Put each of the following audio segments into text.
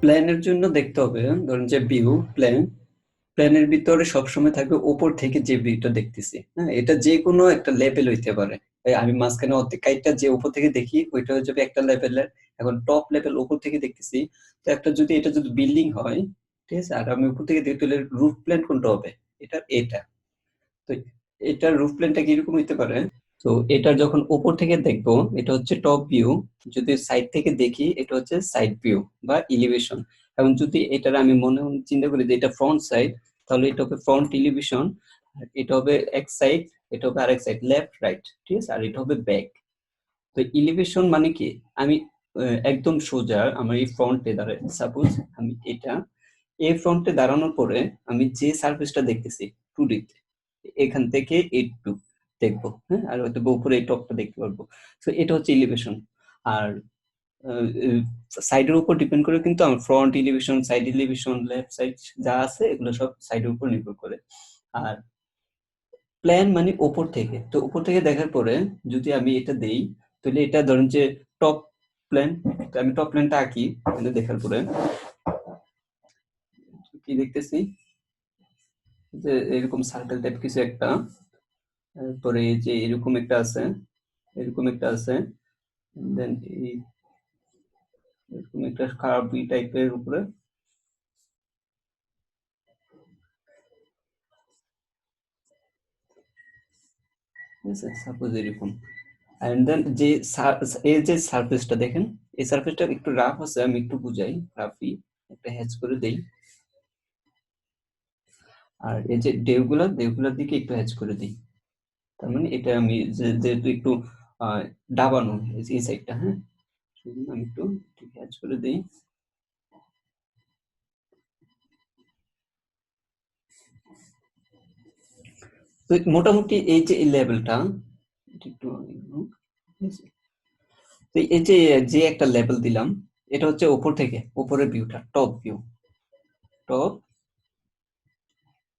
প্ল্যানের জন্য দেখতে হবে, ধরুন যে ভিউ প্ল্যান, প্ল্যানের ভিতরে সবসময় থাকবে উপর থেকে যে ভিউটা দেখতেছি, হ্যাঁ, এটা যে কোনো একটা লেভেল হইতে পারে। এই আমি মাঝখানে অর্ধেক কাইটটা যে উপর থেকে দেখি ওইটা হয়ে যাবে একটা লেভেলের। এখন টপ লেভেল উপর থেকে দেখতেছি, তো একটা যদি এটা যদি বিল্ডিং হয়, ঠিক আছে, আর আমি উপর থেকে দেখি তাহলে রুফ প্ল্যান কোনটা হবে? এটা তো এটার রুফ প্ল্যানটা কিরকম হইতে পারে? তো এটা যখন উপর থেকে দেখবো এটা হচ্ছে টপ ভিউ, যদি সাইড থেকে দেখি এটা হচ্ছে সাইড ভিউ বা ইলিভেশন। এবং যদি এটার আমি মনে মনে চিন্তা করি যে এটা ফ্রন্ট সাইড, তাহলে এটা হবে ফ্রন্ট ইলিভেশন, এটা হবে এক সাইড, এটা হবে আরেক সাইড, লেফট রাইট, ঠিক আছে, আর এটা হবে ব্যাক। তো ইলিভেশন মানে কি, আমি একদম সোজা আমার এই ফ্রন্টে দাঁড়াই, সাপোজ আমি এটা এই ফ্রন্টে দাঁড়ানোর পরে আমি যে সার্ফেসটা দেখতেছি 2D তে, এখান থেকে এইটুকু দেখবো, হ্যাঁ, আর হয়তো বা উপরে এই টপটা দেখতে পারবো। তো এটা হচ্ছে ইলিভেশন। আর সাইডের উপর ডিপেন্ড করে কিন্তু আমার front elevation, side elevation, left side যা আছে এগুলো সব সাইডের উপর নির্ভর করে। আর প্ল্যান মানে উপর থেকে, তো উপর থেকে দেখার পরে যদি আমি এটা দেই, তাহলে এটা ধরেন যে টপ প্ল্যান, তো আমি টপ প্ল্যানটা আঁকি, এটা দেখার পরে কি দেখতেছি যে এরকম সার্কেল টাইপ কিছু একটা, তারপরে এই যে এরকম একটা আছে, এরকম একটা আছে, দেন এই এরকম একটা কার্ভি টাইপের উপরে, ঠিক আছে, সাপোজ এরকম। এন্ড দেন যে এই যে সারফেসটা দেখেন, এই সারফেসটা একটু রাফ আছে, আমি একটু বুঝাই, রাফি একটা হ্যাচ করে দেই। আর এই যে ঢেউগুলার দিকে একটু হ্যাচ করে দিই, তার মানে এটা আমি যেহেতু একটু ডাবানো এই সাইডটা, হ্যাঁ, সেজন্য আমি একটু হ্যাচ করে দিই। তো মোটামুটি এই যে এই লেভেলটা, এটা একটু ঠিক আছে? তো এই যে যে একটা লেভেল দিলাম, এটা হচ্ছে উপর থেকে উপরের ভিউটা, টপ ভিউ, টপ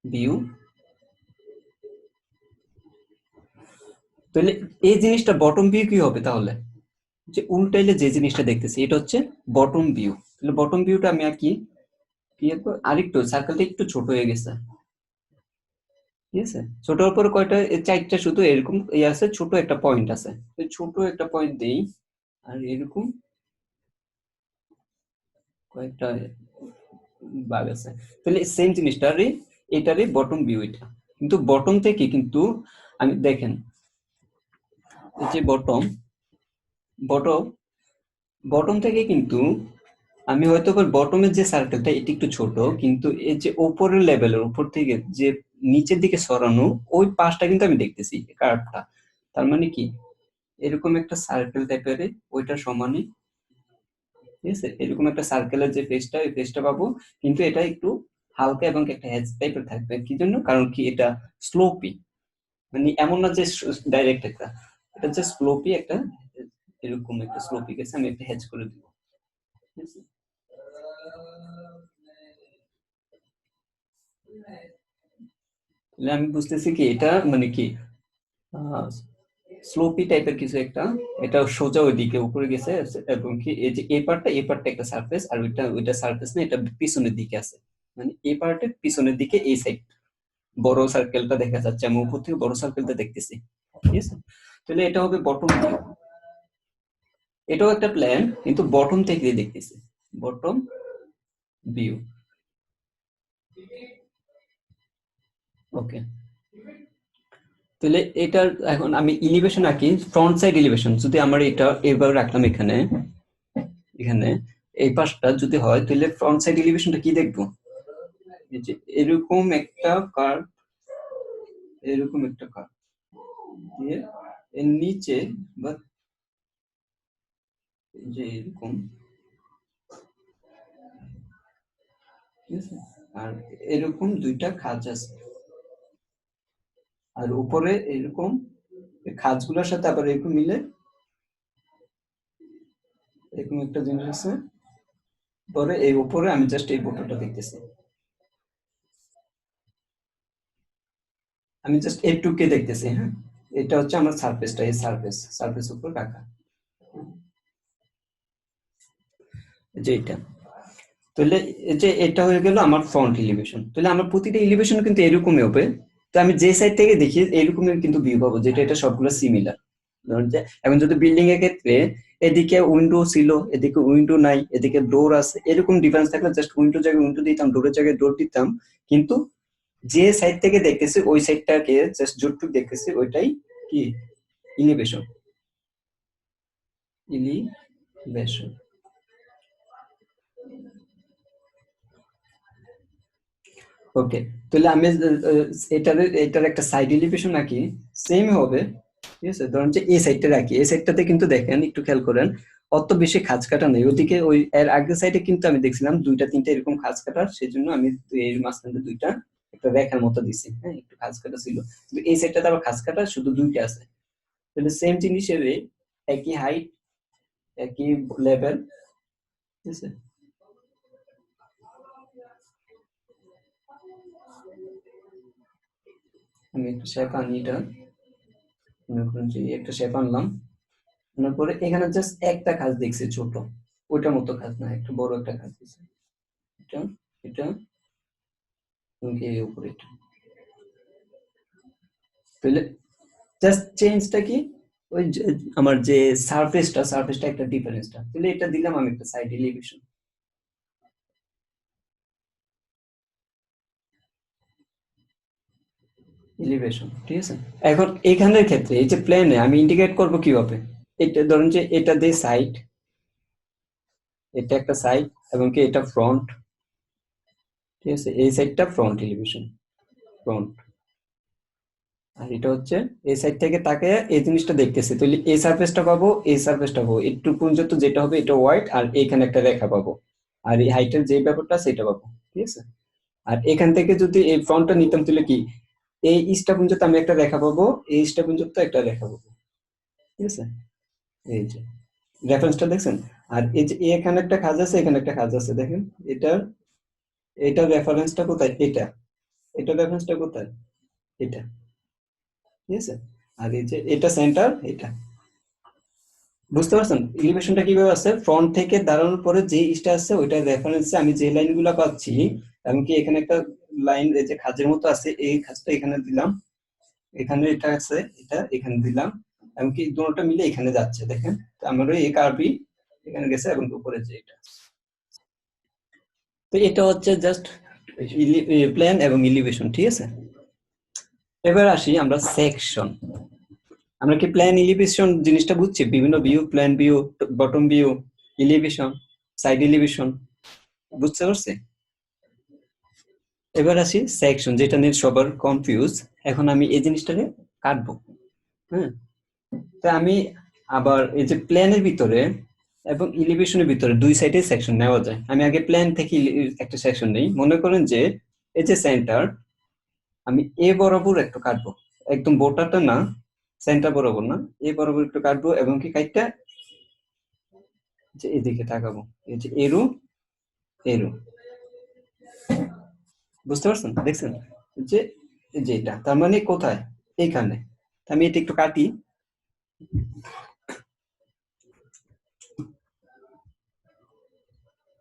ভিউ। তাহলে এই জিনিসটা বটম ভিউ কি হবে তাহলে? যে উল্টাইলে যে জিনিসটা দেখতেছি এটা হচ্ছে বটম ভিউ। তাহলে বটম ভিউটা আমি আর কি আরেকটু সার্কেলটা একটু ছোট হয়ে গেছে, ঠিক আছে, ছোট হওয়ার পরে কয়টা চারটা শুধু এরকম আছে, ছোট একটা পয়েন্ট আছে, তো ছোট একটা পয়েন্ট দেই, আর এরকম কয়েকটা ভাগ আছে। তাহলে সেম জিনিসটারই, এটারই বটম ভিউ এটা, কিন্তু বটম থেকে কিন্তু আমি দেখেন এই যে বটম, বটম বটম থেকে কিন্তু আমি হয়তো বটমের যে সার্কেলটা এটি একটু ছোট, কিন্তু এই যে উপরের লেভেলের উপর থেকে যে নিচের দিকে সরানো ওই পাশটা কিন্তু আমি দেখতেছি কার্ভটা। তার মানে কি, এরকম একটা সার্কেল টাইপের ওইটা সমানই, ঠিক আছে, এরকম একটা সার্কেলের যে ফেসটা ওই ফেসটা পাবো, কিন্তু এটা একটু হালকা এবং একটা হ্যাচ টাইপের থাকবে, কি জন্য, কারণ কি এটা স্লোপি, মানে এমন না যে ডাইরেক্ট একটা, এটা যে স্লোপি একটা, এরকম একটা স্লোপি গেছে, আমি একটা হ্যাচ করে দিব, ঠিক আছে। তাহলে আমি বুঝতেছি কি এটা মানে কি স্লোপি টাইপের কিছু একটা, এটা সোজা ওইদিকে উপরে গেছে, এবং কি এই যে এই পার্টটা একটা সারফেস, আর ওইটা সারফেস না, এটা পিছনের দিকে আছে, মানে এই পার্টের পিছনের দিকে এই সাইড বড় সার্কেলটা দেখা যাচ্ছে, আমি উপর থেকে বড় সার্কেলটা দেখতেছি, ঠিক আছে। তাহলে এটা হবে বটম ভিউ, এটাও একটা প্ল্যান কিন্তু বটম থেকে দেখতেছি, বটম ভিউ। ওকে, তাহলে এটার এখন আমি ইলিভেশন আঁকি, ফ্রন্ট সাইড ইলিভেশন যদি আমার এটা এবার রাখলাম এখানে, এখানে এই পাশটা যদি হয় তাহলে ফ্রন্ট সাইড এলিভেশনটা কি দেখবো, এই যে এরকম একটা কার্ভ, এরকম একটা কার্ভ দিয়ে এর নিচে বা এই যে এরকম, ঠিক আছে, আর এরকম দুইটা খাঁজ আছে, আর উপরে এরকম এই খাঁজগুলোর সাথে আবার এরকম মিলে এরকম একটা জিনিস আছে, পরে এই উপরে আমি জাস্ট এই বোটাটা দেখতেছি, আমি জাস্ট এইটুকে দেখতেছি, হ্যাঁ, এটা হচ্ছে আমার সারফেসটা, এই সারফেস উপর রাখা, যে এটা। তাহলে এই যে এটা হয়ে গেল আমার ফ্রন্ট এলিভেশন। তাহলে আমার প্রতিটা এলিভেশন কিন্তু এরকমই হবে। তো আমি যে সাইড থেকে দেখি এরকমই কিন্তু ভিউ পাবো, যেটা এটা সবগুলো সিমিলার। ধরুন যে এখন যদি বিল্ডিং এর ক্ষেত্রে এদিকে উইন্ডো ছিল, এদিকে উইন্ডো নাই, এদিকে ডোর আছে, এরকম ডিফারেন্স থাকলে জাস্ট উইন্ডো জায়গায় উইন্ডো দিতাম, ডোরের জায়গায় ডোর দিতাম। কিন্তু যে সাইড থেকে দেখতেছি ওই সাইডটাকে জাস্ট যতটুকু দেখতেছি ওইটাই কি ইলিভেশন। ইলিভেশন। ওকে, তাহলে আমি এটার একটা সাইড এলিভেশন নাকি সেম হবে। ঠিক আছে, ধরুন যে এই সাইডটা রাখি, এই সাইডটাতে কিন্তু দেখেন একটু খেয়াল করেন অত বেশি খাঁজ কাটা নেই। ওদিকে ওই এর আগের সাইডে কিন্তু আমি দেখছিলাম দুইটা তিনটা এরকম খাঁজ কাটা, সেই জন্য আমি এর মাঝখানে দুইটা একটা রেখার মতো দিছি। হ্যাঁ, একটু খাঁজ কাটা ছিল, কিন্তু এই সাইডটাতে আবার খাঁজ কাটা শুধু দুইটা আছে। তাহলে সেম জিনিসের একই হাইট, একই লেভেল। ঠিক আছে, আমি একটু শেপ আনি এটা। মনে করুন যে একটা শেপ আনলাম, আনার পরে এখানে জাস্ট একটা খাঁজ দেখছি ছোট, ওইটার মতো খাঁজ না, একটু বড় একটা খাঁজ দিছি। এটা, এটা, এবং এই উপরে এটা। তাহলে জাস্ট চেঞ্জটা কি, ওই আমার যে সারফেসটা একটা ডিফারেন্সটা, তাহলে এটা দিলাম আমি একটা সাইড এলিভেশন। এলিভেশন, ঠিক আছে। এখন এখানের ক্ষেত্রে এই যে প্লেনে আমি ইন্ডিকেট করব কিভাবে, এটা ধরুন যে এটা দিয়ে সাইড, এটা একটা সাইড, এবং কি এটা ফ্রন্ট। ঠিক আছে, এই সাইডটা ফ্রন্ট এলিভেশন, ফ্রন্ট। আর এটা হচ্ছে এই সাইড থেকে তাকে এই জিনিসটা দেখতেছে, তাহলে এই সারফেসটা পাবো, এই সারফেসটা পাবো, একটু পর্যন্ত যেটা হবে এটা হোয়াইট, আর এখানে একটা রেখা পাবো, আর এই হাইটের যে ব্যাপারটা সেটা পাবো। ঠিক আছে, আর এখান থেকে যদি এই ফ্রন্টটা নিতাম তাহলে কি এই ইস্টা পর্যন্ত আমি একটা রেখা পাবো, এই ইস্টা পর্যন্ত একটা রেখা পাবো। ঠিক আছে, এই যে রেফারেন্সটা দেখছেন। আর এই যে এখানে একটা কাজ আছে, এখানে একটা কাজ আছে, দেখেন এটা, এটা রেফারেন্সটা কোথায়, এটা, এটা রেফারেন্সটা কোথায়, এটা। ঠিক আছে, আর এই যে এটা সেন্টার, এটা। বুঝতে পারছেন এলিভেশনটা কিভাবে আছে, ফ্রন্ট থেকে দাঁড়ানোর পরে যে ইস্টা আছে ওইটার রেফারেন্সে আমি যে লাইনগুলো পাচ্ছি, এমনকি এখানে একটা লাইন এই যে খাঁজের মতো আছে, এই খাঁজটা এখানে দিলাম, এখানে এটা আছে, এটা এখানে দিলাম, এমনকি দুটোটা মিলে এখানে যাচ্ছে, দেখেন। তো আমার ওই কার্ভই এখানে গেছে এবং উপরে যে এটা। তো এটা হচ্ছে জাস্ট প্ল্যান এবং এলিভেশন। ঠিক আছে, এবার আসি আমরা সেকশন। আমরা কি প্ল্যান এলিভেশন জিনিসটা বুঝছি, বিভিন্ন view, plan view, bottom view, elevation, side elevation, বুঝতে পারছি। এবার আসি সেকশন, যেটা নিয়ে সবার কনফিউজ। এখন আমি এই জিনিসটাকে কাটবো। হ্যাঁ, তো আমি আবার এই যে প্ল্যানের ভিতরে এবং এলিভেশনের ভিতরে দুই সাইডে সেকশন নেওয়া যায়। আমি আগে প্ল্যান থেকে একটা সেকশন নেই। মনে করেন যে এই যে সেন্টার, আমি এ বরাবর একটু কাটবো, একদম বোটাটা না, সেন্টার বরাবর না, এ বরাবর একটু কাটবো, এবং কি কাটটা যে এদিকে তাকাবো, এই যে এরু, এরু। বুঝতে পারছেন, দেখছেন যে এই যে এটা তার মানে কোথায়, এইখানে। তা আমি এটা একটু কাটি,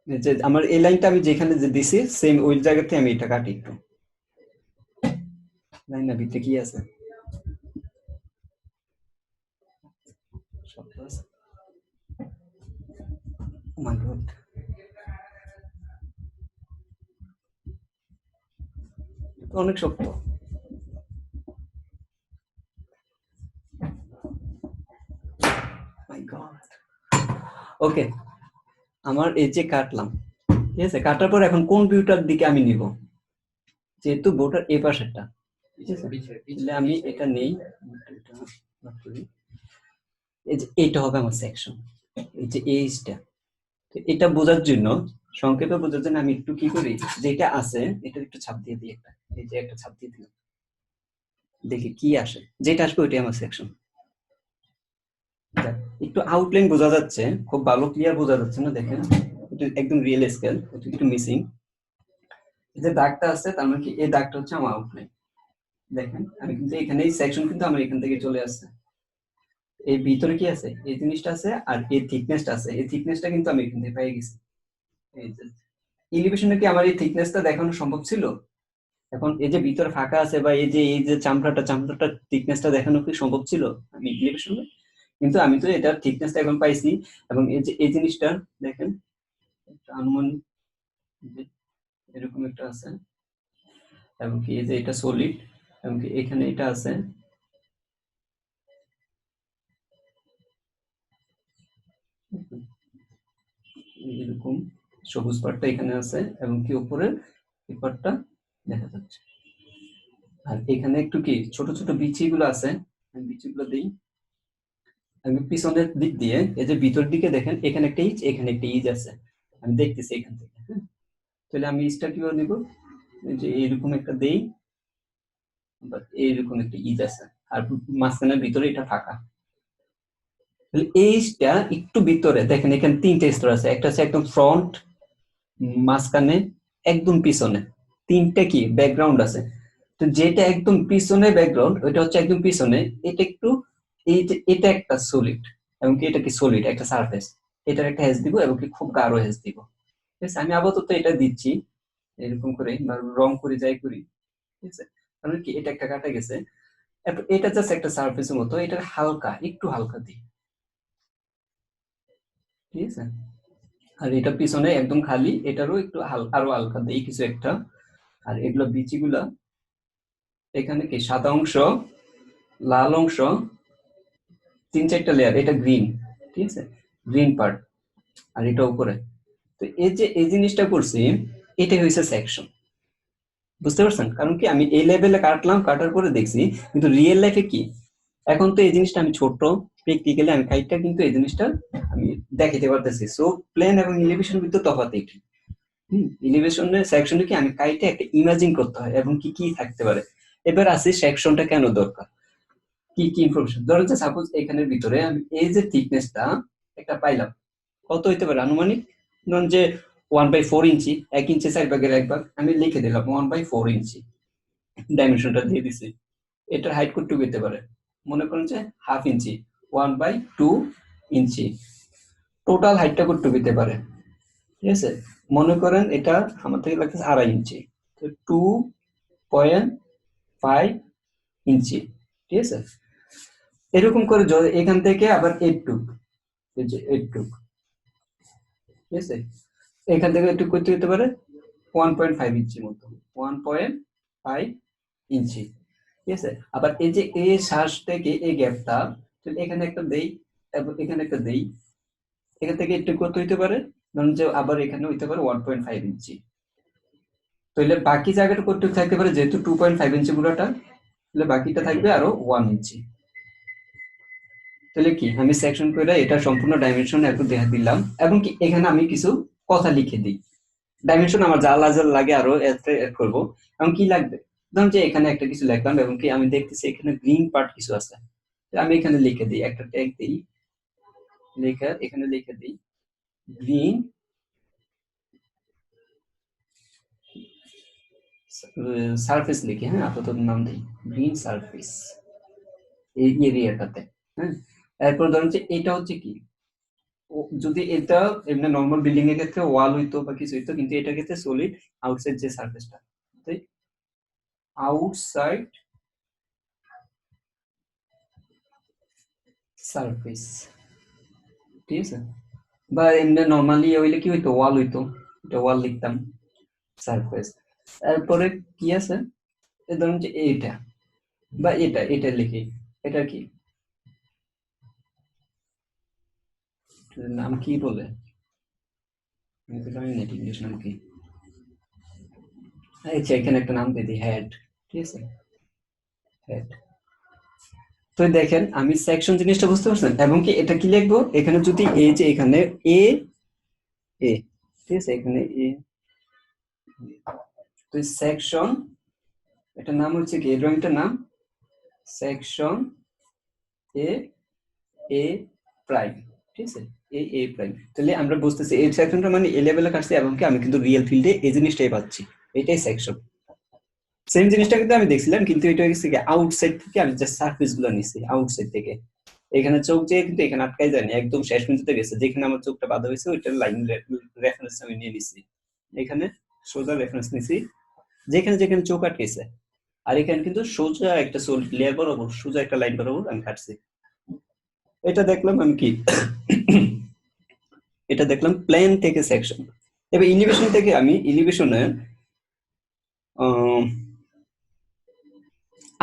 যে আমার এই লাইনটা আমি যেখানে যে দিছি সেম ওই জায়গাতে আমি এটা কাটি একটু। লাইন না ভিতরে কি আছে, শব্দ আছে। Oh my God, এটা তো অনেক শক্ত। মাই গড। ওকে, আমার এই যে কাটলাম, ঠিক আছে, কাটার পর এখন কোন ভিউটার দিকে আমি নিব, যেহেতু বোটার এই পাশেরটা। ঠিক আছে, তাহলে আমি এটা নেই, এটা না করি। এই যে এইটা হবে আমার সেকশন, এই যে এইটা। এটা বোঝার জন্য, সংক্ষেপে বোঝার জন্য আমি একটু কি করি, যেটা আছে এটা একটু ছাপ দিয়ে দিই একটা, এই যে একটা ছাপ দিয়ে দিলাম, দেখি কি আসে, যেটা আসবে ওইটাই আমার সেকশন। একটু আউটলাইন বোঝা যাচ্ছে, খুব ভালো ক্লিয়ার বোঝা যাচ্ছে না, দেখেন এটা একদম রিয়েল স্কেল, এটা একটু মিসিং। এই যে দাগটা আছে তার মানে কি এই দাগটা হচ্ছে আমার আউটলাইন। দেখেন আমি কিন্তু এখানে সেকশন কিন্তু আমার এখান থেকে চলে আসছে, এই ভিতরে কি আছে, এই জিনিসটা আছে, আর এই থিকনেসটা আছে, এই থিকনেসটা কিন্তু আমি এখান থেকে পেয়ে গেছি। এই যে এলিভেশনে কি আমার এই থিকনেসটা দেখানো সম্ভব ছিল? এখন এই যে ভিতরে ফাঁকা আছে বা এই যে চামড়াটা থিকনেসটা দেখানো কি সম্ভব ছিল আমি এলিভেশনে? কিন্তু আমি তো এটার থিকনেসটা এখন পাইছি। এবং এই যে এই জিনিসটা দেখেন, একটা আনুমানিক যে এরকম একটা আছে, এবং কি এই যে এটা সলিড, এবং কি এখানে এটা আছে, এরকম সবুজ পাটটা এখানে আছে, এবং কি উপরে এই পাটটা দেখা যাচ্ছে। আর এখানে একটু কি ছোট ছোট বিচিগুলো আছে, আমি বিচিগুলো দিই। আমি পিছনের দিক দিয়ে এই যে ভিতর দিকে দেখেন, এখানে একটা ইচ, এখানে একটা ইচ আছে, আমি দেখতেছি এখান থেকে। হ্যাঁ, তাহলে আমি ইচটা কিভাবে দিব? এই যে এইরকম একটা দেই, বা এইরকম একটা ইচ আছে, আর মাঝখানের ভিতরে এটা ফাঁকা। তাহলে এই ইচটা একটু ভিতরে দেখেন, এখানে তিনটে স্তর আছে, একটা হচ্ছে একদম ফ্রন্ট, মাঝখানে, একদম পিছনে, তিনটা কি ব্যাকগ্রাউন্ড আছে। তো যেটা একদম পিছনে ব্যাকগ্রাউন্ড, ওইটা হচ্ছে একদম পিছনে, এটা একটু, এই যে এটা একটা সলিড, এবং কি এটা কি সলিড একটা সারফেস, এটার একটা হেজ দিব, এবং কি খুব গাঢ় হেজ দিব। ঠিক আছে, আমি আপাতত এটা দিচ্ছি এরকম করে, বা রং করে যাই করি। ঠিক আছে, কারণ কি এটা একটা কাটা গেছে। এরপর এটা জাস্ট একটা সারফেসের মতো, এটা হালকা, একটু হালকা দিই। ঠিক আছে, আর এটা পিছনে একদম খালি, এটারও একটু আরো হালকা দিই কিছু একটা। আর এগুলো বিচিগুলা, এখানে কি সাদা অংশ, লাল অংশ, তিন চারটা লেয়ার, এটা গ্রিন। ঠিক আছে, গ্রিন পার্ট, আর এটা উপরে। তো এই যে এই জিনিসটা করছি, এটাই হয়েছে সেকশন। বুঝতে পারছেন? কারণ কি আমি এই লেভেলে কাটলাম, কাটার পরে দেখছি, কিন্তু রিয়েল লাইফে কি, এখন তো এই জিনিসটা আমি ছোট, প্র্যাকটিক্যালি আমি কাইটটা কিন্তু এই জিনিসটা আমি দেখাতে পারতেছি। সো প্লেন এবং এলিভেশন কিন্তু তফাৎ এটি। এলিভেশনের সেকশনে কি আমি কাইটে একটা ইমাজিন করতে হয়, এবং কি কি থাকতে পারে। এবার আসি সেকশনটা কেন দরকার, কি কি ইনফরমেশন। ধরো যে সাপোজ এখানের ভিতরে আমি এই যে থিকনেসটা একটা পাইলাম, কত হইতে পারে আনুমানিক, ধরুন যে 1/4 ইঞ্চি, 1 ইঞ্চি 4/1 আমি লিখে দিলাম 1/4 ইঞ্চি, ডাইমেনশনটা দিয়ে দিছি। এটার হাইট কতটুকু হইতে পারে, মনে করেন যে 1/2 ইঞ্চি, 1/2 ইঞ্চি। টোটাল হাইটটা কতটুকু হইতে পারে, ঠিক আছে, মনে করেন এটা আমার থেকে লাগতেছে 2.5 ইঞ্চি, তো 2.5 ইঞ্চি। ঠিক আছে, এরকম করে এখান থেকে আবার এইটুক, এই যে এইটুক, ঠিক আছে, এখান থেকে একটু করতে হতে পারে 1.5 ইঞ্চি মতো, 1.5 ইঞ্চি। ঠিক আছে, আবার এই যে এই শ্বাস থেকে এই গ্যাপটা, এখানে একটা দেই, এবং এখানে একটা দেই, এখান থেকে একটু করতে হইতে পারে, ধরুন যে আবার এখানে হইতে পারে 1.5 ইঞ্চি। তাহলে বাকি জায়গাটা কতটুকু থাকতে পারে, যেহেতু 2.5 ইঞ্চি পুরোটা, তাহলে বাকিটা থাকবে আরো 1 ইঞ্চি। তাহলে কি আমি সেকশন করে এটা সম্পূর্ণ ডাইমেনশন একটু দেখা দিলাম, এবং কি এখানে আমি কিছু কথা লিখে দিই। ডাইমেনশন আমার যা লাগে আরো এড করবো। এবং কি লাগবে, ধরুন যে এখানে একটা কিছু লিখলাম, এবং কি আমি দেখতেছি এখানে গ্রিন পার্ট কিছু আছে, আমি এখানে লিখে দিই, একটা ট্যাগ দিই, লেখা এখানে লিখে দিই গ্রিন সারফেস, লিখে, হ্যাঁ আপাতত নাম দিই গ্রিন সারফেস এই এরিয়াটাতে। হ্যাঁ, এরপর ধরুন যে এটা হচ্ছে কি, যদি এটা এমনি নর্মাল বিল্ডিং এর ক্ষেত্রে ওয়াল হইতো বা কিছু হইতো, কিন্তু এটার ক্ষেত্রে সলিড আউটসাইড যে সারফেসটা, তাই আউটসাইড সারফেস। ঠিক আছে, বা এমনি নর্মালি হইলে কি হইতো, ওয়াল হইতো, এটা ওয়াল লিখতাম, সারফেস। তারপরে কি আছে, ধরুন যে এটা, বা এটা লিখি, এটা কি, নাম কি বলে, আমি তো জানি না ঠিক ইংলিশ নাম কি। আচ্ছা, এখানে একটা নাম দিয়ে দিই, হেড। ঠিক আছে, হেড। তো দেখেন আমি সেকশন জিনিসটা বুঝতে পারছেন, এবং কি এটা কি লিখবো, এখানে যদি এই যে এখানে এ, এ, ঠিক আছে, এখানে এ, তো সেকশন, এটার নাম হচ্ছে কি, এই ড্রয়িংটার নাম সেকশন এ, এ প্রাইম। ঠিক আছে, এ প্রাইম। তাহলে আমরা বুঝতেছি এই সেকশনটা মানে এ লেভেলে কাটছে, এবং কি আমি কিন্তু রিয়েল ফিল্ডে এই জিনিসটাই পাচ্ছি, এটাই সেকশন। সেম জিনিসটা কিন্তু আমি দেখছিলাম, কিন্তু এটা হচ্ছে কি আউটসাইড থেকে আমি জাস্ট সারফেস গুলো নিছি আউটসাইড থেকে। এখানে চোখ যেয়ে কিন্তু এখানে আটকাই যায়নি, একদম শেষ পর্যন্ত গেছে, যেখানে আমার চোখটা বাঁধা হয়েছে ওইটার লাইন রেফারেন্স আমি নিয়ে নিছি। এখানে সোজা রেফারেন্স নিছি যেখানে যেখানে চোখ আটকেছে, আর এখানে কিন্তু সোজা একটা সলিড লেয়ার বরাবর সোজা একটা লাইন বরাবর আমি কাটছি। এটা দেখলাম আমি কি এটা দেখলাম প্লেন থেকে সেকশন। এবার ইলিভেশন থেকে আমি ইলিভেশনে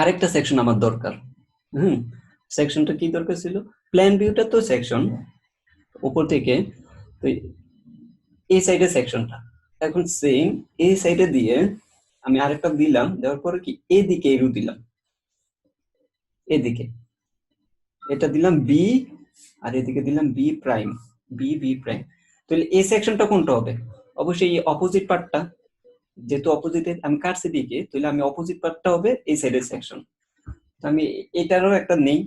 আরেকটা সেকশন আমার দরকার। হুম, সেকশনটা কি দরকার ছিল? প্ল্যান ভিউটা তো সেকশন উপর থেকে, তো এই সাইডে সেকশনটা এখন সেম এই সাইডে দিয়ে আমি আরেকটা দিলাম, দেওয়ার পরে কি এদিকে এরু দিলাম, এদিকে এটা দিলাম বি, আর এদিকে দিলাম B prime, B B prime. তাহলে এই সেকশনটা কোনটা হবে? অবশ্যই এই অপোজিট পার্টটা, যেহেতু অপোজিটে আমি কাটছি দিকে, তাহলে আমি অপোজিট পার্টটা হবে এই সাইডের সেকশন। তো আমি এটারও একটা নেই,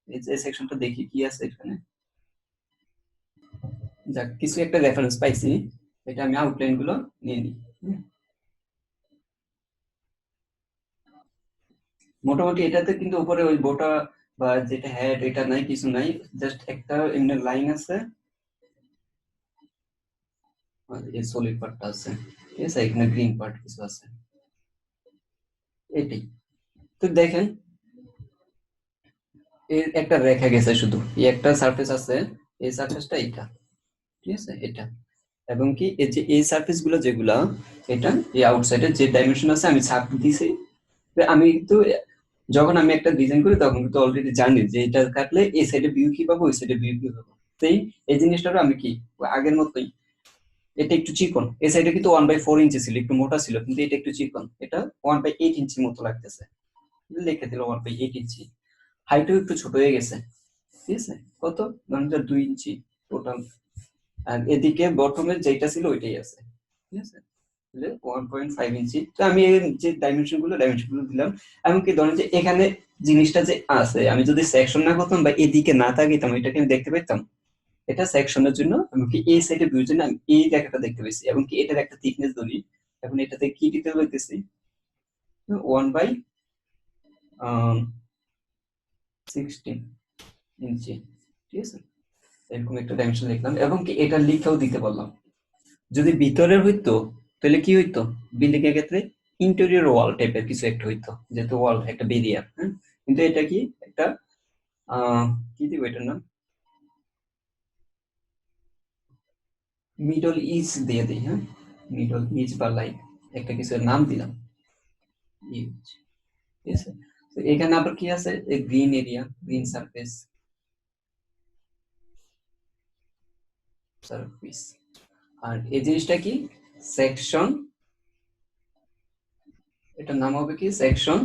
এই যে সেকশনটা দেখি কি আছে এখানে। যাক, কিছু একটা রেফারেন্স পাইছি, এটা আমি আউটলাইন গুলো নিয়ে নিই। মোটামুটি এটাতে কিন্তু উপরে ওই বোটা বা যেটা হেড এটা নাই, কিছু নাই, জাস্ট একটা এমনি লাইন আছে আর এই সলিড পার্টটা আছে, ঠিক আছে, এখানে গ্রিন পার্ট কিছু আছে, এটাই। তো দেখেন এর একটা রেখা গেছে, শুধু এই একটা সারফেস আছে, এই সারফেসটা এটা, ঠিক আছে, এটা। এবং কি এই যে এই সারফেস গুলো যেগুলা, এটা এই আউটসাইডে যে ডাইমেনশন আছে আমি ছাপ দিছি। আমি কিন্তু যখন আমি একটা ডিজাইন করি তখন কিন্তু অলরেডি জানি যে এটা কাটলে এই সাইডে ভিউ কি পাবো, ওই সাইডে ভিউ কি পাবো। সেই এই জিনিসটারও আমি কি আগের মতোই, এটা একটু চিকন, এই সাইডে কিন্তু 1/4 ইঞ্চি ছিল, একটু মোটা ছিল, কিন্তু এটা একটু চিকন, এটা 1/8 ইঞ্চি মতো লাগতেছে, লিখে দিল 1/8 ইঞ্চি। হাইটও একটু ছোট হয়ে গেছে, ঠিক আছে, কত ধরেন যে 2 ইঞ্চি টোটাল। আর এদিকে বটমের যেটা ছিল ওইটাই আছে, ঠিক আছে, 1.5 ইঞ্চি। তো আমি এই যে ডাইমেনশন গুলো দিলাম। এমনকি ধরেন যে এখানে জিনিসটা যে আছে, আমি যদি সেকশন না করতাম বা এদিকে না তাকাইতাম, এটাকে আমি দেখতে পেতাম। এটা সেকশনের জন্য আমি কি এই সাইডে ভিউর জন্য আমি এই রেখাটা দেখতে পেয়েছি, এবং কি এটার একটা থিকনেস ধরি। এখন এটাতে কি দিতে হইতেছি, 1/16 ইঞ্চি, ঠিক আছে, এরকম একটা ডাইমেনশন লিখলাম, এবং কি এটা লিখেও দিতে পারলাম। যদি ভিতরের হইতো তাহলে কি হইতো, বিল্ডিং এর ক্ষেত্রে ইন্টেরিয়র ওয়াল টাইপের কিছু একটা হইতো, যেহেতু ওয়াল একটা বেরিয়ার, হ্যাঁ। কিন্তু এটা কি একটা কি দিব এটার নাম, মিডল ইজ দিয়ে দিই, হ্যাঁ, মিডল ইজ বা লাইক একটা কিছু নাম দিলাম, ইজ, ঠিক আছে। তো এখানে আবার কি আছে, green area, green surface, surface. আর এই জিনিসটা কি, সেকশন, এটার নাম হবে কি সেকশন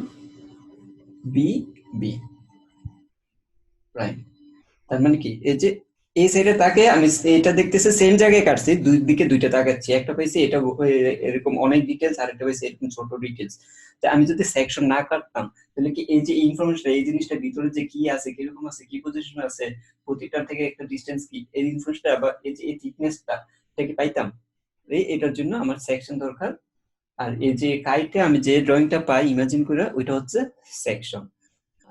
বি বি প্রাইম। তার মানে কি এই যে এই সাইডে তাকে আমি এটা দেখতেছি সেম জায়গায় কাটছি, দুই দিকে দুইটা তাকাচ্ছি, একটা পাইছি এটা এরকম অনেক ডিটেলস, আর একটা পাইছি এরকম ছোট ডিটেলস। তো আমি যদি সেকশন না কাটতাম, তাহলে কি এই যে ইনফরমেশন, এই জিনিসটা ভিতরে যে কি আছে, কিরকম আছে, কি পজিশন আছে, প্রতিটার থেকে একটা ডিস্টেন্স কি, এই ইনফরমেশনটা বা এই যে এই থিকনেসটা, এটা কি পাইতাম? এটার জন্য আমার সেকশন দরকার। আর এই যে কাইটে আমি যে ড্রয়িংটা পাই ইমাজিন করে, ওইটা হচ্ছে সেকশন।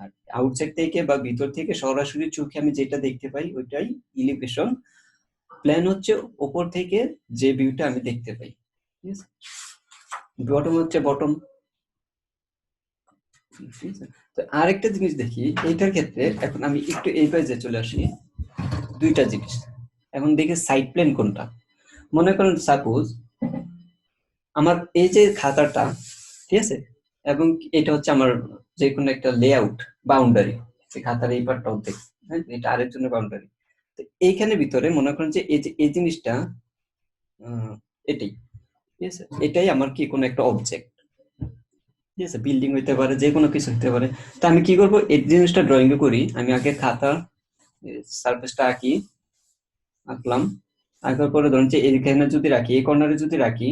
আর আউটসাইড থেকে বা ভিতর থেকে সরাসরি চোখে আমি যেটা দেখতে পাই ওইটাই ইলিভেশন। প্ল্যান হচ্ছে উপর থেকে যে ভিউটা আমি দেখতে পাই, ঠিক আছে। বটম হচ্ছে বটম, ঠিক আছে। তো আরেকটা জিনিস দেখি এইটার ক্ষেত্রে, এখন আমি একটু এই পেজে চলে আসি। দুইটা জিনিস, এখন দেখি সাইড প্লেন কোনটা। মনে করেন সাপোজ আমার এই যে খাতাটা, ঠিক আছে, এবং এটা হচ্ছে আমার যে কোনো একটা লেআউট বাউন্ডারি, খাতার এই পার্টটা অর্ধেক, হ্যাঁ, এটা আরেকজনের বাউন্ডারি। তো এইখানে ভিতরে মনে করেন যে এই যে এই জিনিসটা, এটাই, ঠিক আছে, এটাই আমার কি কোনো একটা অবজেক্ট, ঠিক আছে, বিল্ডিং হইতে পারে, যে কোনো কিছু হইতে পারে। তো আমি কি করবো, এই জিনিসটা ড্রয়িং করি, আমি আগে খাতা সারফেসটা আঁকলাম। আঁকার পরে ধরুন যে এইখানে যদি রাখি, এই কর্নারে যদি রাখি,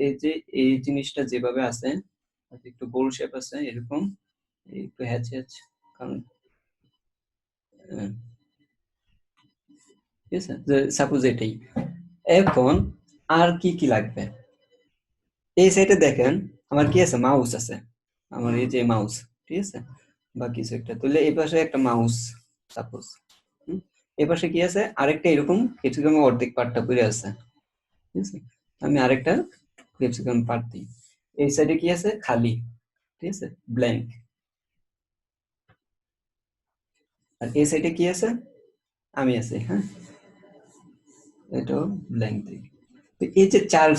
এই যে এই জিনিসটা যেভাবে আছে, একটু গোল শেপ আছে এরকম, একটু হ্যাচ হ্যাচ, কারণ ঠিক আছে, সাপোজ এটাই। এখন আর কি কি লাগবে, এই সাইডে দেখেন আমার কি আছে, মাউস আছে, আমার এই যে মাউস, ঠিক আছে, বা কিছু একটা তুললে এই পাশে একটা মাউস সাপোজ, এই পাশে কি আছে, আরেকটা এরকম কিছু অর্ধেক পার্টটা পড়ে আছে, ঠিক আছে। আমি আরেকটা ক্যাপসিকাম পাট দিই। এই সাইডে কি আছে? খালি, ঠিক আছে, ব্ল্যাঙ্ক। আর এই সাইডে কি আছে? আমি আছি, হ্যাঁ, এটাও ব্ল্যাঙ্ক দিই। তো এই যে চার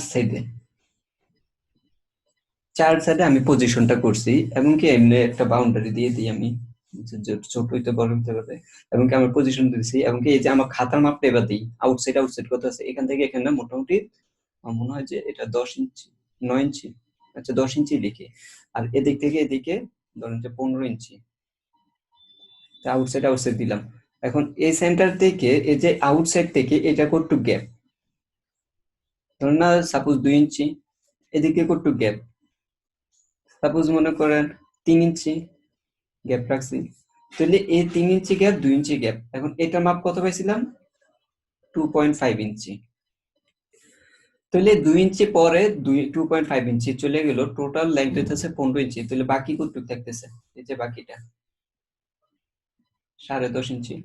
সাইডে আমি পজিশনটা করছি, এবং কি এমনি একটা বাউন্ডারি দিয়ে দিই আমি, যে ছোট হইতে বড় হইতে পারে, এবং কি আমার পজিশন দিয়েছি, এবং কি এই যে আমার খাতার মাপটা এবার দিই, আউটসাইড আউটসাইড কত আছে, এখান থেকে এখানে মোটামুটি আমার মনে হয় যে এটা 10 ইঞ্চি, 9 ইঞ্চি, আচ্ছা 10 ইঞ্চি লিখি। আর এদিক থেকে এদিকে ধরেন যে 15 ইঞ্চি, আউটসাইড আউটসাইড দিলাম। এখন এই সেন্টার থেকে এই যে আউটসাইড থেকে এটা কতটুকু গ্যাপ, ধরুন না সাপোজ 2 ইঞ্চি, এদিকে কতটুকু গ্যাপ, সাপোজ মনে করেন 3 ইঞ্চি গ্যাপ রাখছি। তাহলে এই 3 ইঞ্চি গ্যাপ, 2 ইঞ্চি গ্যাপ, এখন এটা মাপ কত পাইছিলাম? 2.5 ইঞ্চি। তাহলে 2 ইঞ্চি পরে 2.5 ইঞ্চি চলে গেল, টোটাল লেন্থ হইতেছে 15 ইঞ্চি। তাহলে বাকি কতটুকু থাকতেছে? এই যে বাকিটা 10.5 ইঞ্চি।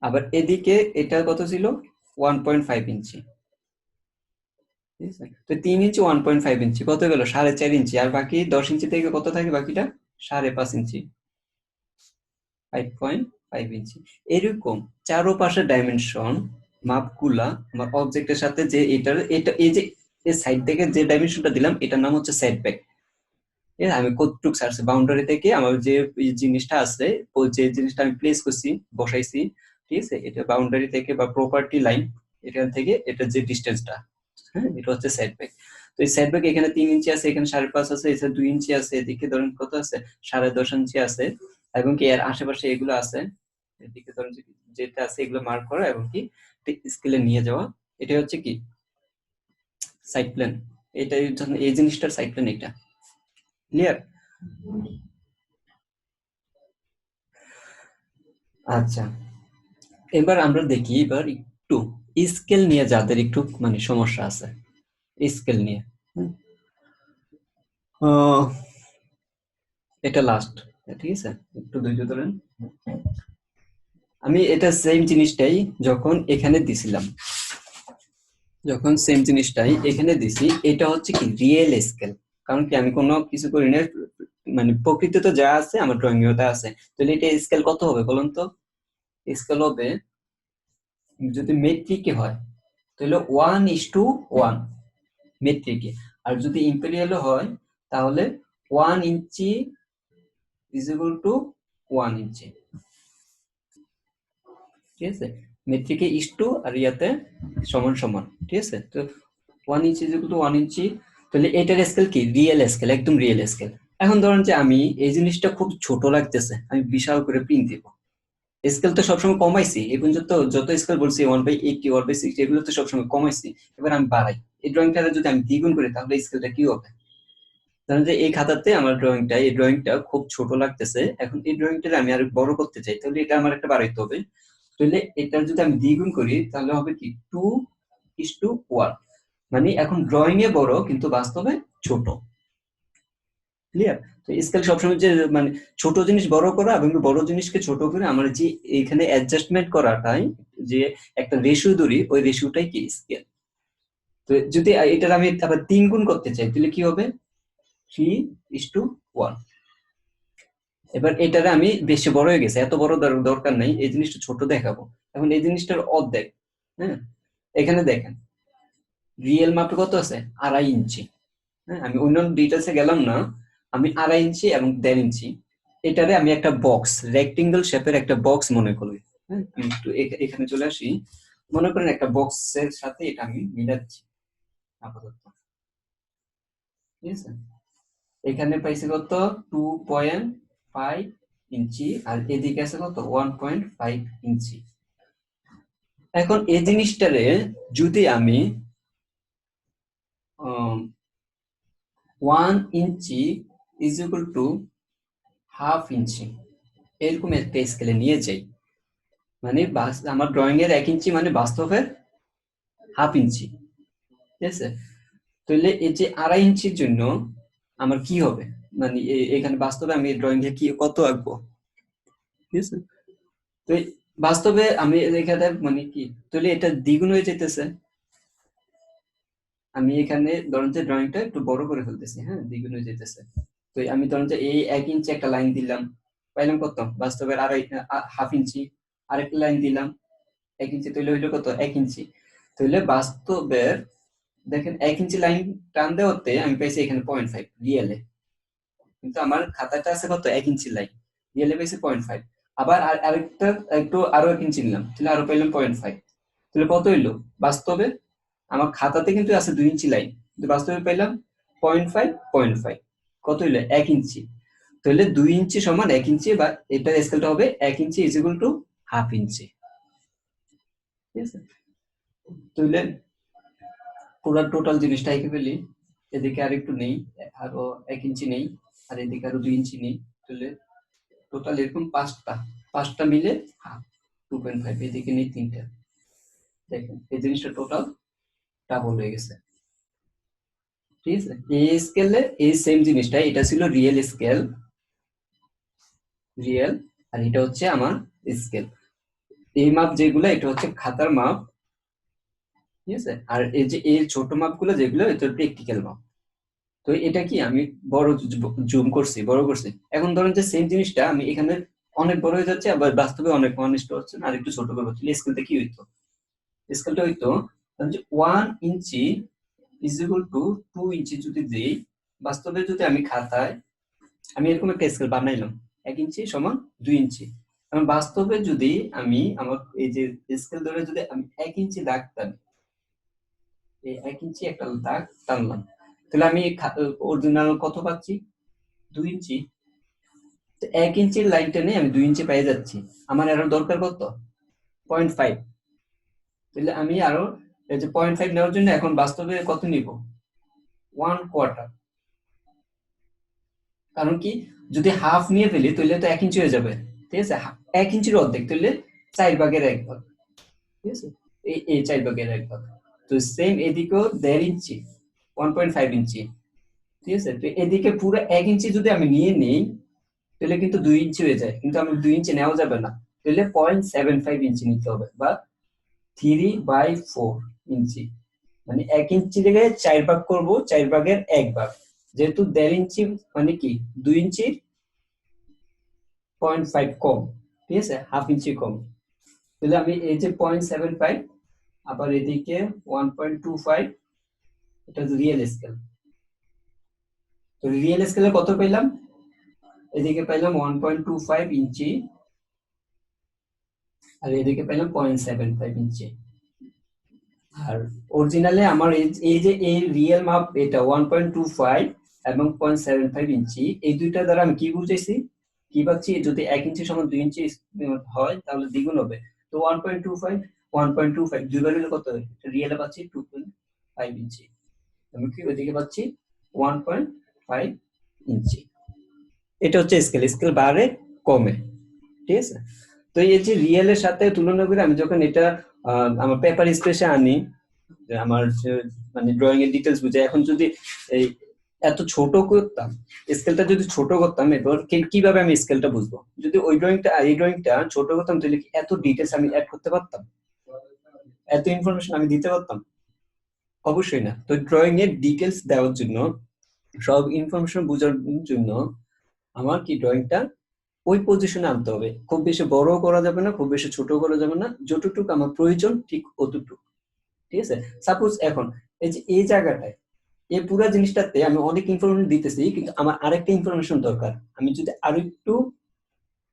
আবার এদিকে এটা কত ছিল? 1.5 ইঞ্চি, ঠিক আছে। তো 3 ইঞ্চি 1.5 ইঞ্চি কত গেল? 4.5 ইঞ্চি। আর বাকি 10 ইঞ্চি থেকে কত থাকে বাকিটা? 5.5 ইঞ্চি, 5.5 ইঞ্চি। এরকম চারোপাশে ডাইমেনশন মাপগুলা আমার অবজেক্টের সাথে, যে এটা এই যে সাইড থেকে যে ডাইমেনশনটা দিলাম, এটার নাম হচ্ছে সেটব্যাক। আমি কতটুকু ছাড়ছি বাউন্ডারি থেকে, আমার যে জিনিসটা আছে, যে জিনিসটা আমি প্লেস করছি, বসাইছি, ঠিক আছে, এটা বাউন্ডারি থেকে বা প্রপার্টি লাইন, এখান থেকে এটা যে ডিস্টেন্সটা, হ্যাঁ, এটা হচ্ছে সেটব্যাক। তো এই সেটব্যাক এখানে 3 ইঞ্চি আছে, এখানে 5.5 আছে, এখানে 2 ইঞ্চি আছে, এদিকে ধরেন কত আছে? 10.5 ইঞ্চি আছে, এবং কি এর আশেপাশে এগুলো আছে, এদিকে ধরেন যেটা আছে এগুলো মার্ক করা, এবং কি স্কেলে নিয়ে যাওয়া। এটা হচ্ছে কি সাইড প্ল্যান, এটাই এই জিনিসটার সাইড প্ল্যান, এটা ক্লিয়ার? আচ্ছা, এবার আমরা দেখি, এবার একটু স্কেল নিয়ে যাদের একটু মানে সমস্যা আছে স্কেল নিয়ে। হুম, আহ, এটা লাস্ট, ঠিক আছে, একটু ধৈর্য ধরেন। আমি এটা সেম জিনিসটাই যখন এখানে দিছিলাম, যখন সেম জিনিসটাই এখানে দিছি, এটা হচ্ছে কি রিয়েল স্কেল। কারণ কি আমি কোনো কিছু করি না, মানে প্রকৃতি তো যা আছে আমার ড্রয়িং এ তা আছে। তাহলে এটা স্কেল কত হবে বলুন তো? স্কেল হবে, যদি মেট্রিকে হয় তাহলে 1:1 মেট্রিকে, আর যদি ইম্পেরিয়ালও হয় তাহলে 1 ইঞ্চি ইজ ইকুয়াল টু 1 ইঞ্চি, ঠিক আছে। মেট্রিকে ইস টু আর ইয়াতে সমান সমান, ঠিক আছে। তো 1 ইঞ্চি ইজ ইকুয়াল টু 1 ইঞ্চি। তাহলে এটার স্কেল কি রিয়েল স্কেল, একদম রিয়েল স্কেল। এখন ধরেন যে আমি এই জিনিসটা খুব ছোট লাগতেছে, আমি বিশাল করে প্রিন্ট দিব। স্কেল তো সবসময় কমাইছি, এই পর্যন্ত যত স্কেল বলছি 1/80, 1/60, এগুলো তো সবসময় কমাইছি। এবার আমি বাড়াই, এই ড্রয়িংটা যদি আমি দ্বিগুণ করি তাহলে স্কেলটা কি হবে? ধরেন যে এই খাতাতে আমার এই ড্রয়িংটা খুব ছোট লাগতেছে, এখন এই ড্রয়িংটা আমি আরো বড় করতে চাই, তাহলে এটা আমার একটা বাড়াইতে হবে। তাহলে এটা যদি আমি দ্বিগুণ করি তাহলে হবে কি 2:1। মানে এখন ড্রয়িং এ বড় কিন্তু বাস্তবে ছোট, ক্লিয়ার? তো স্কেল সবসময় যে মানে ছোট জিনিস বড় করা এবং বড় জিনিসকে ছোট করে আমার যে এখানে অ্যাডজাস্টমেন্ট করাটাই, যে একটা রেশিও ধরি, ওই রেশিওটাই কি স্কেল। তো যদি এটার আমি আবার 3 গুণ করতে চাই তাহলে কি হবে? 3:1। এবার এটারে আমি বেশি বড় হয়ে গেছে, এত বড় দরকার নাই, এই জিনিসটা ছোট দেখাবো। এখন এই জিনিসটার অর্ধেক, হ্যাঁ, এখানে দেখেন রিয়েল মাপে কত আছে? 2.5 ইঞ্চি। হ্যাঁ, আমি অন্যান্য ডিটেলসে গেলাম না, আমি 2.5 ইঞ্চি এবং 1.5 ইঞ্চি, এটারে আমি একটা বক্স, রেক্টেঙ্গেল শেপের একটা বক্স মনে করি। হ্যাঁ, আমি একটু এখানে চলে আসি। মনে করেন একটা বক্সের সাথে এটা আমি মিলাচ্ছি আপাতত, ঠিক আছে। এখানে পাইছি কত? 2.5 ইঞ্চি, আর এদিকে আছে কত? 1.5 ইঞ্চি। এখন এই জিনিসটারে যদি আমি 1 ইঞ্চি ইজ ইকুয়াল টু 1/2 ইঞ্চি এরকম একটা স্কেলে নিয়ে যাই, মানে আমার ড্রয়িং এর 1 ইঞ্চি মানে বাস্তবের 1/2 ইঞ্চি, ঠিক আছে। তাহলে এই যে 2.5 ইঞ্চির জন্য আমার কি হবে, মানে এখানে বাস্তবে আমি ড্রয়িং এ কি কত আঁকবো, ঠিক আছে। তো বাস্তবে আমি এখানে মানে কি, তাহলে এটা দ্বিগুণ হয়ে যেতেছে, আমি এখানে ধরুন যে ড্রয়িংটা একটু বড় করে ফেলতেছি, হ্যাঁ, দ্বিগুণ হয়ে যেতেছে। তো আমি ধরুন যে এই 1 ইঞ্চি একটা লাইন দিলাম, পাইলাম কত? বাস্তবের আড়াই, হাফ ইঞ্চি। আরেকটা লাইন দিলাম 1 ইঞ্চি, তাহলে হইলো কত? 1 ইঞ্চি। তাহলে বাস্তবের দেখেন 1 ইঞ্চি লাইন টান দেওয়াতে আমি পাইছি এখানে 0.5 রিয়েলে, কিন্তু আমার খাতাটা আছে কত? 1 ইঞ্চি লাইন, রিয়েলে পাইছি 0.5। আবার আরেকটা একটু আরো 1 ইঞ্চি নিলাম, তাহলে আরো পাইলাম 0.5। তাহলে কত হইলো বাস্তবে? আমার খাতাতে কিন্তু আছে 2 ইঞ্চি লাইন, কিন্তু বাস্তবে পাইলাম 0.5 0.5। কত হইলো? 1 ইঞ্চি। তাহলে 2 ইঞ্চি সমান 1 ইঞ্চি, বা এটার স্কেলটা হবে 1 inch is equal to half inch. ঠিক আছে? তাহলে পুরো টোটাল জিনিসটা এঁকে ফেলি। এদিকে আর একটু নেই, আরো 1 ইঞ্চি নেই, আর এদিকে আরো 2 ইঞ্চি নেই। তাহলে টোটাল এরকম পাঁচটা মিলে হাফ, 2.5। এদিকে নেই 3টা। দেখেন এই জিনিসটা টোটাল ডাবল হয়ে গেছে। ঠিক আছে? এই স্কেলে এই সেম জিনিসটা, এটা ছিল রিয়েল স্কেল, রিয়েল, আর এটা হচ্ছে আমার স্কেল। এই মাপ যেগুলো, এটা হচ্ছে খাতার মাপ। ঠিক আছে? আর এই যে এই ছোট মাপগুলো যেগুলো, এটা প্র্যাকটিক্যাল মাপ। তো এটা কি আমি বড় জুম করছি, বড় করছি। এখন ধরেন যে সেম জিনিসটা আমি এখানে অনেক বড় হয়ে যাচ্ছে, আবার বাস্তবে অনেক অনিষ্ট হচ্ছে না, আর একটু ছোট করবো, তাহলে স্কেলটা কি হইতো? স্কেলটা হইতো যে 1 ইঞ্চি ইজ ইকুয়াল টু 2 ইঞ্চি যদি দিই, বাস্তবে যদি আমি খাতায় আমি এরকম একটা স্কেল বানাইলাম, 1 ইঞ্চি সমান 2 ইঞ্চি। কারণ বাস্তবে যদি আমি আমার এই যে স্কেল ধরে যদি আমি 1 ইঞ্চি দাগ টানি, এই 1 ইঞ্চি একটা দাগ টানলাম, তাহলে আমি অরিজিনাল কত পাচ্ছি? 2 ইঞ্চি। 1 ইঞ্চির লাইন টেনে আমি 2 ইঞ্চি পেয়ে যাচ্ছি। আমার আরো দরকার কত? 0.5। তাহলে আমি আরো এই যে 0.5 নেওয়ার জন্য এখন বাস্তবে কত নিব? 1/4। কারণ কি, যদি হাফ নিয়ে ফেলি তাহলে তো 1 ইঞ্চি হয়ে যাবে। ঠিক আছে? 1 ইঞ্চির অর্ধেক, তাহলে 4/1 ঠিক আছে? এই 4/1। তো সেম এদিকেও 1.5 ইঞ্চি, 1.5 ইঞ্চি। ঠিক আছে? তো এদিকে পুরো 1 ইঞ্চি যদি আমি নিয়ে নিই, তাহলে কিন্তু 2 ইঞ্চি হয়ে যায়, কিন্তু আমি 2 ইঞ্চি নেওয়া যাবে না। তাহলে 0.75 ইঞ্চি নিতে হবে, বা 3/4 ইঞ্চি। মানে 1 ইঞ্চি থেকে 4 ভাগ করবো, 4/1 ভাগ। যেহেতু 1.5 ইঞ্চি মানে কি 2 ইঞ্চির 0.5 কম, ঠিক আছে, হাফ ইঞ্চি কম। তাহলে আমি এই যে 0.75, আবার এদিকে 1.25, এটা রিয়েল স্কেল। তো রিয়েল স্কেলে কত পেলাম? এদিকে পাইলাম 1.25 ইঞ্চি, আর এদিকে পাইলাম 0.75 ইঞ্চি। আর অরিজিনালে আমার এই যে এই রিয়েল মাপ, এটা 1.25 এবং 0.75 ইঞ্চি, এই দুইটা দ্বারা আমি কি বুঝাইছি, কি পাচ্ছি? যদি 1 ইঞ্চি সমান 2 ইঞ্চি হয়, তাহলে দ্বিগুণ হবে। তো 1.25 1.25 দুইবার হলে কত হয়? রিয়েলে পাচ্ছি 2.5 ইঞ্চি, আমি কি ওইদিকে পাচ্ছি 1.5 ইঞ্চি। এটা হচ্ছে স্কেল। স্কেল বাড়ে কমে। ঠিক আছে? তো এই যে রিয়েলের সাথে তুলনা করে আমি যখন এটা আমার পেপার স্পেসে আনি, আমার মানে ড্রয়িং এর ডিটেলস বুঝে, এখন যদি এই এত ছোট করতাম, স্কেলটা যদি ছোট করতাম, এবার কিভাবে আমি স্কেলটা বুঝবো? যদি ওই ড্রয়িংটা এই ড্রয়িংটা ছোট করতাম, তাহলে কি এত ডিটেলস আমি অ্যাড করতে পারতাম? এত ইনফরমেশন আমি দিতে পারতাম? অবশ্যই না। তো ড্রয়িং এর ডিটেলস দেওয়ার জন্য, সব ইনফরমেশন বোঝার জন্য আমার কি ড্রয়িংটা ওই পজিশনে আনতে হবে। খুব বেশি বড় করা যাবে না, খুব বেশি ছোট করা যাবে না, যতটুকু আমার প্রয়োজন ঠিক অতটুকু। ঠিক আছে? সাপোজ এখন এই যে এই জায়গাটায়, এই পুরো জিনিসটাতে আমি অনেক ইনফরমেশন দিতেছি, কিন্তু আমার আরেকটা ইনফরমেশন দরকার। আমি যদি আরো একটু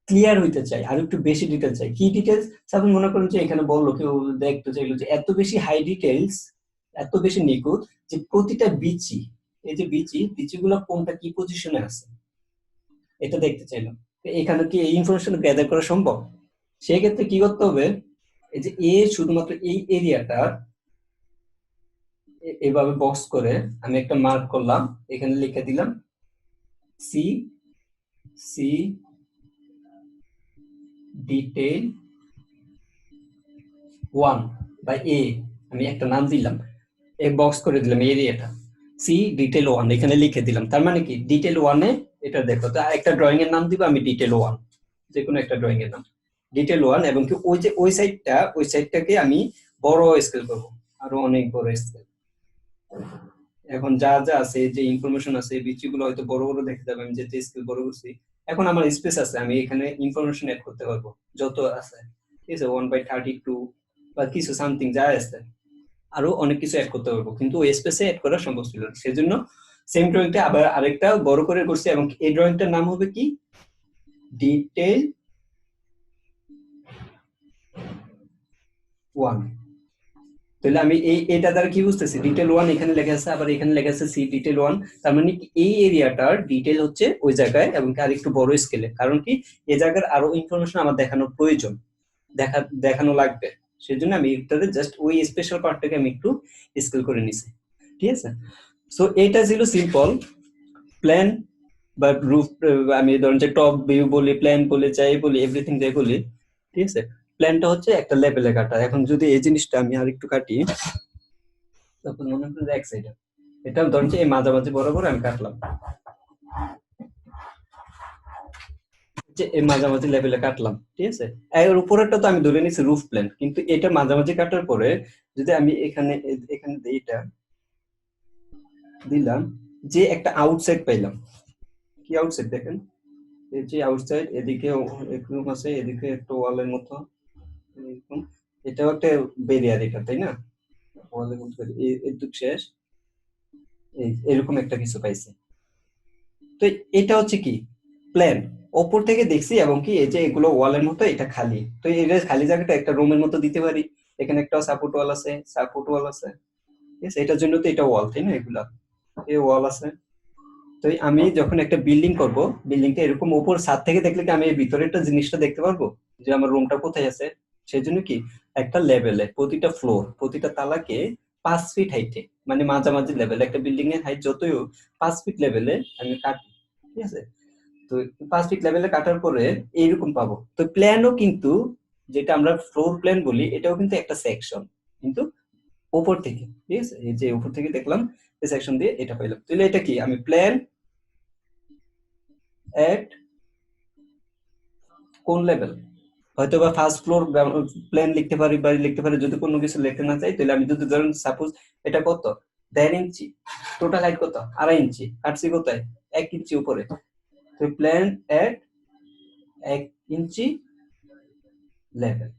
ক্লিয়ার হইতে চাই, আরো একটু বেশি ডিটেলস চাই, কি ডিটেলস? সাপোজ মনে করুন যে এখানে বললো, কেউ দেখতে চাইলো যে এত বেশি হাই ডিটেলস, এত বেশি নিখুঁত, যে প্রতিটা বিচি, এই যে বিচিগুলো কোনটা কি পজিশনে আছে, এটা দেখতে চাইলাম। তো এখানে কি এই ইনফরমেশন গ্যাদার করা সম্ভব? সেই ক্ষেত্রে কি করতে হবে? এই যে শুধুমাত্র এই এরিয়াটার এভাবে বক্স করে আমি একটা মার্ক করলাম, এখানে লিখে দিলাম সি সি ডিটেইল 1 বা এ, আমি একটা নাম দিলাম, বক্স করে দিলাম এরিয়াটা সি ডিটেইল 1, এখানে লিখে দিলাম। তার মানে কি ডিটেইল 1 এ এটা দেখো, তো একটা ড্রয়িং এর নাম দিব আমি ডিটেইল 1, যে কোনো একটা ড্রয়িং এর নাম ডিটেইল 1। এবং কি ওই যে ওই সাইডটাকে আমি বড় স্কেল করব, আরো অনেক বড় স্কেল। এখন যা যা আছে, যে ইনফরমেশন আছে, এই বিচিগুলো হয়তো বড় বড় দেখে যাবে, আমি যেতে স্কেল বড় করছি। এখন আমার স্পেস আছে, আমি এখানে ইনফরমেশন এড করতে পারবো যত আছে, ঠিক আছে, 1/32 বা কিছু সামথিং যা আছে, আরো অনেক কিছু অ্যাড করতে পারবো, কিন্তু ওই স্পেসে অ্যাড করা সম্ভব ছিল না। সেজন্য সেম ড্রয়িংটা আবার আরেকটা বড় করে করছি, এবং এই ড্রয়িংটার নাম হবে কি, ডিটেইল 1। তাহলে আমি এটা দ্বারা কি বুঝতেছি, ডিটেল 1 এখানে লেখা আছে, আবার এখানে লেখা আছে সি ডিটেল 1। তার মানে কি এই এরিয়াটার ডিটেল হচ্ছে ওই জায়গায়, এবং আর একটু বড় স্কেলে, কারণ কি এই জায়গার আরো ইনফরমেশন আমার দেখানোর প্রয়োজন, দেখানো লাগবে। সেজন্য আমি এটাতে জাস্ট ওই স্পেশাল পার্টটাকে আমি একটু স্কেল করে নিছি, ঠিক আছে। সো এটা ছিল সিম্পল প্ল্যান বা রুফ। আমি ধরেন যে টপ ভিউ বলি, প্ল্যান বলি, যাই বলি, এভরিথিং যাই বলি, ঠিক আছে। প্ল্যানটা হচ্ছে একটা লেভেলে কাটা। এখন যদি এই জিনিসটা আমি আর একটু কাটি, তারপর মনে করেন যে এক সাইডে, এটা ধরেন যে এই মাঝামাঝি বরাবর আমি কাটলাম, যে এই মাঝামাঝি লেভেলে কাটলাম, ঠিক আছে। এর উপরেরটা তো আমি ধরে নিছি রুফ প্ল্যান, কিন্তু এটা মাঝামাঝি কাটার পরে যদি আমি এখানে এখানে এইটা দিলাম, যে একটা আউটসাইড পাইলাম। কি আউটসাইড দেখেন, এই যে আউটসাইড, এদিকে এরকম আছে, এদিকে একটা ওয়ালের মতো এরকম, এটাও একটা বেরিয়ার এটা, তাই না, ওয়ালের মতো এটুক শেষ, এরকম একটা কিছু পাইছি। তো এটা হচ্ছে কি প্ল্যান, ওপর থেকে দেখছি, এবং কি এই যে এগুলো ওয়ালের মতো, এটা খালি, তো এটা খালি জায়গাটা একটা রুমের মতো দিতে পারি। এখানে একটা সাপোর্ট ওয়াল আছে, সাপোর্ট ওয়াল আছে, ঠিক আছে, এটার জন্য তো এটা ওয়াল, তাই না, এগুলা এই ওয়াল আছে। তো আমি যখন একটা বিল্ডিং করব, বিল্ডিংটা এরকম উপর ছাদ থেকে দেখলে কি আমি এই ভিতরেরটা জিনিসটা দেখতে পারবো, যে আমার রুমটা কোথায় আছে। সেই জন্য কি একটা লেভেলে প্রতিটা ফ্লোর, প্রতিটা তালাকে 5 ফিট হাইটে, মানে মাঝামাঝি লেভেলে, একটা বিল্ডিং এর হাইট যতই হোক 5 ফিট লেভেলে আমি কাটি, ঠিক আছে। তো 5 ফিট লেভেলে কাটার পরে এইরকম পাবো। তো প্ল্যানও কিন্তু, যেটা আমরা ফ্লোর প্ল্যান বলি, এটাও কিন্তু একটা সেকশন, কিন্তু উপর থেকে, ঠিক আছে, এই যে উপর থেকে দেখলাম, এই সেকশন দিয়ে এটা পাইলাম। তাহলে এটা কি, আমি প্ল্যান এট কোন লেভেল, হয়তো বা ফার্স্ট ফ্লোর প্ল্যান লিখতে পারি, বা লিখতে পারি, যদি কোনো কিছু লিখতে না চাই, তাহলে আমি যদি ধরেন সাপোজ এটা কত 1.5 ইঞ্চি, টোটাল হাইট কত 2.5 ইঞ্চি, কাটছি কোথায় 1 ইঞ্চি উপরে, তো প্ল্যান এট 1 ইঞ্চি লেভেল।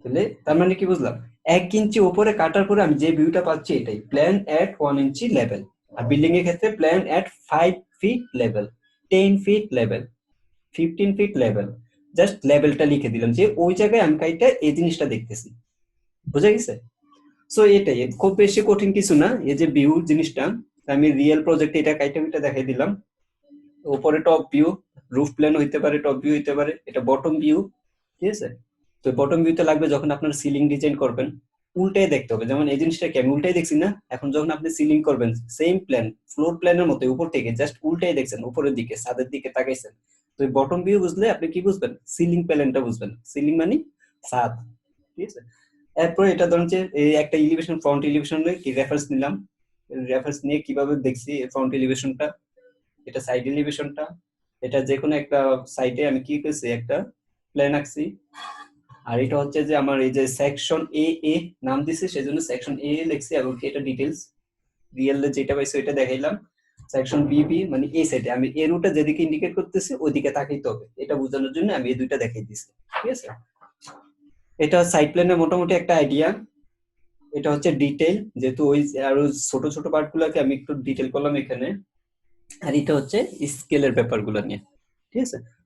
তাহলে তার মানে কি বুঝলাম, 1 ইঞ্চি উপরে কাটার পরে আমি যে ভিউটা পাচ্ছি এটাই প্ল্যান এট 1 ইঞ্চি লেভেল। আর বিল্ডিং এর ক্ষেত্রে plan at 5 feet level, 10 feet level, 15 feet level. Just লেভেলটা লিখে দিলাম, যে ওই জায়গায় আমি কাইটা এই জিনিসটা দেখতেছি, বুঝা গেছে। সো এটাই, খুব বেশি কঠিন কিছু না। এই যে ভিউ জিনিসটা আমি রিয়েল প্রজেক্টে এটা কাইটা পিটা দেখাই দিলাম। উপরে টপ ভিউ, রুফ প্ল্যান হইতে পারে, টপ ভিউ হইতে পারে, এটা বটম ভিউ, ঠিক আছে। তো বটম ভিউতে লাগবে যখন আপনার সিলিং ডিজাইন করবেন, উল্টাই দেখতে হবে। যেমন এই জিনিসটা কি আমি উল্টাই দেখছি না, এখন যখন আপনি সিলিং করবেন সেম প্ল্যান, ফ্লোর প্ল্যানের মতো উপর থেকে জাস্ট উল্টাই দেখছেন, উপরের দিকে ছাদের দিকে তাকাইছেন। তো বটম ভিউ বুঝলে আপনি কি বুঝবেন, সিলিং প্ল্যানটা বুঝবেন, সিলিং মানে ছাদ, ঠিক আছে। এরপর এটা ধরুন যে এই একটা এলিভেশন, ফ্রন্ট এলিভেশন কি রেফারেন্স নিলাম, রেফারেন্স নিয়ে কিভাবে দেখছি ফ্রন্ট এলিভেশনটা, এটা সাইড এলিভেশনটা, এটা যে কোনো একটা সাইটে আমি কি করছি, একটা প্ল্যান আঁকছি। আর এটা হচ্ছে যে আমার এই যে সেকশন এ নাম দিছি, সেজন্য সেকশন এ লিখছি, এবং এটা ডিটেইলস রিয়েল যেটা পাইছি ওইটা দেখাইলাম। সেকশন বি মানে এই সাইডে আমি এই রুটটা যেদিকে ইন্ডিকেট করতেছি ওইদিকে তাকাইতে হবে, এটা বোঝানোর জন্য আমি এই দুইটা দেখাই দিছি, ঠিক আছে। এটা সাইড প্ল্যানের মোটামুটি একটা আইডিয়া। এটা হচ্ছে ডিটেইল, যেহেতু ওই আরো ছোট ছোট পার্ট গুলাকে আমি একটু ডিটেইল করলাম এখানে। আর এটা হচ্ছে স্কেলের ব্যাপারগুলো নিয়ে, ঠিক আছে।